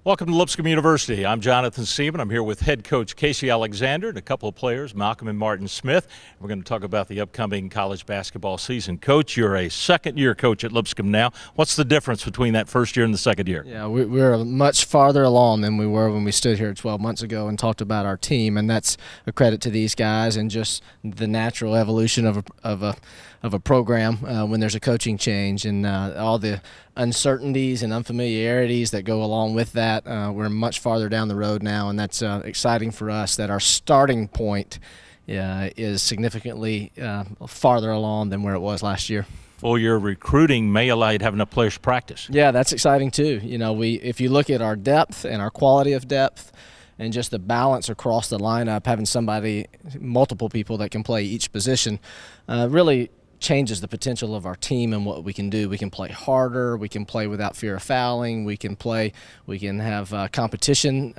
Welcome to Lipscomb University. I'm Jonathan Seaman. I'm here with head coach Casey Alexander and a couple of players, Malcolm and Martin Smith. We're going to talk about the upcoming college basketball season. Coach, you're a second-year coach at Lipscomb now. What's the difference between that first year and the second year? Yeah, we're much farther along than we were when we stood here 12 months ago and talked about our team, and that's a credit to these guys and just the natural evolution of a program when there's a coaching change and all the uncertainties and unfamiliarities that go along with that. We're much farther down the road now, and that's exciting for us that our starting point is significantly farther along than where it was last year. Full year recruiting may allow you to have enough players to practice. Yeah, that's exciting too. You know, if you look at our depth and our quality of depth and just the balance across the lineup, having multiple people that can play each position really changes the potential of our team and what we can do. We can play harder, we can play without fear of fouling, we can have competition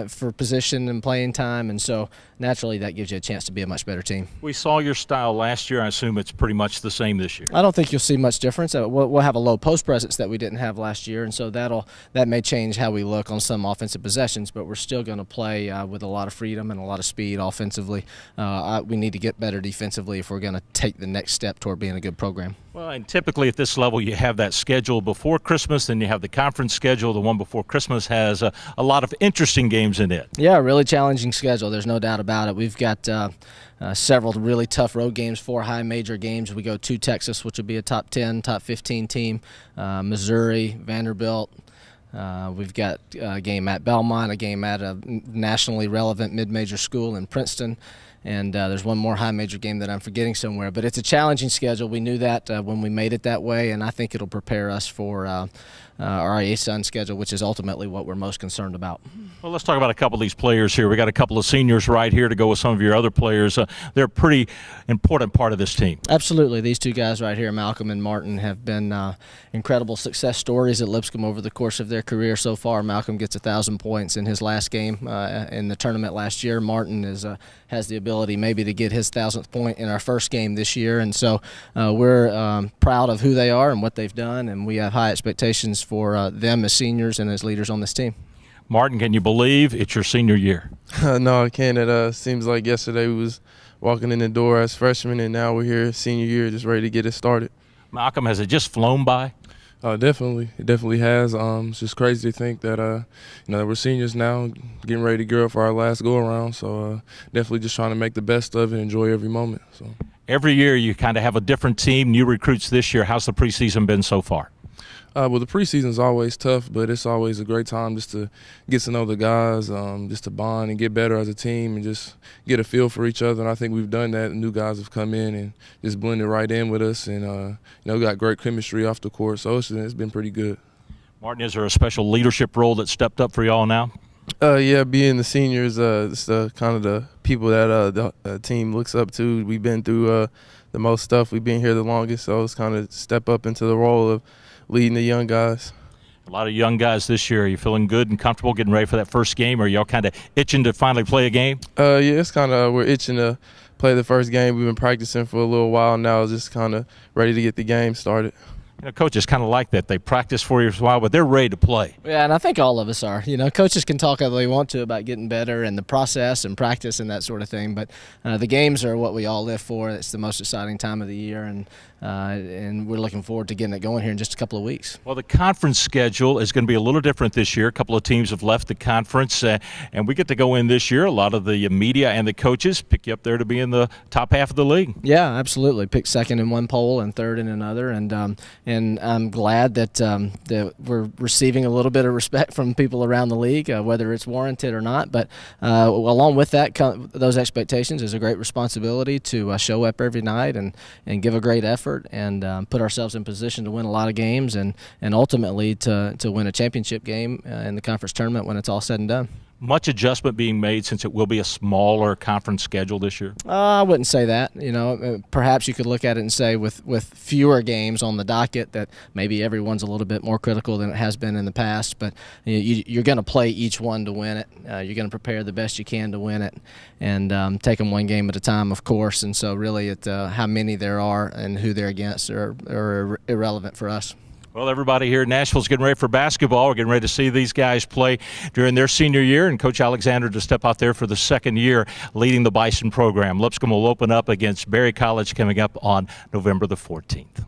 for position and playing time, and so naturally that gives you a chance to be a much better team. We saw your style last year. I assume it's pretty much the same this year. I don't think you'll see much difference. We'll have a low post presence that we didn't have last year, and so that may change how we look on some offensive possessions, but we're still going to play with a lot of freedom and a lot of speed offensively. We need to get better defensively if we're going to take the next step toward being a good program. Well, and typically at this level you have that schedule before Christmas, then you have the conference schedule. The one before Christmas has a lot of interesting games in it. Yeah, really challenging schedule. There's no doubt about it. We've got several really tough road games, 4 high major games. We go to Texas, which will be a top 10, top 15 team, Missouri, Vanderbilt. We've got a game at Belmont, a game at a nationally relevant mid-major school in Princeton, and there's one more high major game that I'm forgetting somewhere. But it's a challenging schedule. We knew that when we made it that way, and I think it'll prepare us for our ASUN schedule, which is ultimately what we're most concerned about. Well, let's talk about a couple of these players here. We got a couple of seniors right here to go with some of your other players. They're a pretty important part of this team. Absolutely. These two guys right here, Malcolm and Martin, have been incredible success stories at Lipscomb over the course of their career so far. Malcolm gets 1,000 points in his last game in the tournament last year. Martin has the ability maybe to get his 1,000th point in our first game this year, and so we're proud of who they are and what they've done, and we have high expectations for them as seniors and as leaders on this team. Martin, can you believe it's your senior year? No, I can't. It seems like yesterday we was walking in the door as freshmen, and now we're here senior year, just ready to get it started. Malcolm, has it just flown by? Definitely. It definitely has. It's just crazy to think that that we're seniors now, getting ready to gear up for our last go-around. So definitely just trying to make the best of it, enjoy every moment. So every year you kind of have a different team, new recruits this year. How's the preseason been so far? Well, the preseason's always tough, but it's always a great time just to get to know the guys, just to bond and get better as a team and just get a feel for each other. And I think we've done that. The new guys have come in and just blended right in with us, and got great chemistry off the court. So it's been pretty good. Martin, is there a special leadership role that stepped up for y'all now? Yeah, being the seniors, it's the kind of the people that the team looks up to. We've been through the most stuff. We've been here the longest, so it's kind of step up into the role of leading the young guys. A lot of young guys this year. Are you feeling good and comfortable getting ready for that first game? Or are y'all kind of itching to finally play a game? Yeah, it's kind of we're itching to play the first game. We've been practicing for a little while now, just kind of ready to get the game started. You know, coaches kind of like that. They practice for you for a while, but they're ready to play. Yeah, and I think all of us are. You know, coaches can talk all they want to about getting better and the process and practice and that sort of thing, but the games are what we all live for. It's the most exciting time of the year, and we're looking forward to getting it going here in just a couple of weeks. Well, the conference schedule is going to be a little different this year. A couple of teams have left the conference, and we get to go in this year. A lot of the media and the coaches pick you up there to be in the top half of the league. Yeah, absolutely. Pick second in one poll and third in another, and I'm glad that we're receiving a little bit of respect from people around the league, whether it's warranted or not. But along with that, those expectations is a great responsibility to show up every night and give a great effort and put ourselves in position to win a lot of games and ultimately to win a championship game in the conference tournament when it's all said and done. Much adjustment being made since it will be a smaller conference schedule this year? I wouldn't say that. You know, perhaps you could look at it and say with fewer games on the docket that maybe everyone's a little bit more critical than it has been in the past. But you're going to play each one to win it. You're going to prepare the best you can to win it, and take them one game at a time, of course. And so really, how many there are and who they're against are irrelevant for us. Well, everybody here in Nashville's getting ready for basketball. We're getting ready to see these guys play during their senior year, and Coach Alexander to step out there for the second year leading the Bison program. Lipscomb will open up against Berry College coming up on November the 14th.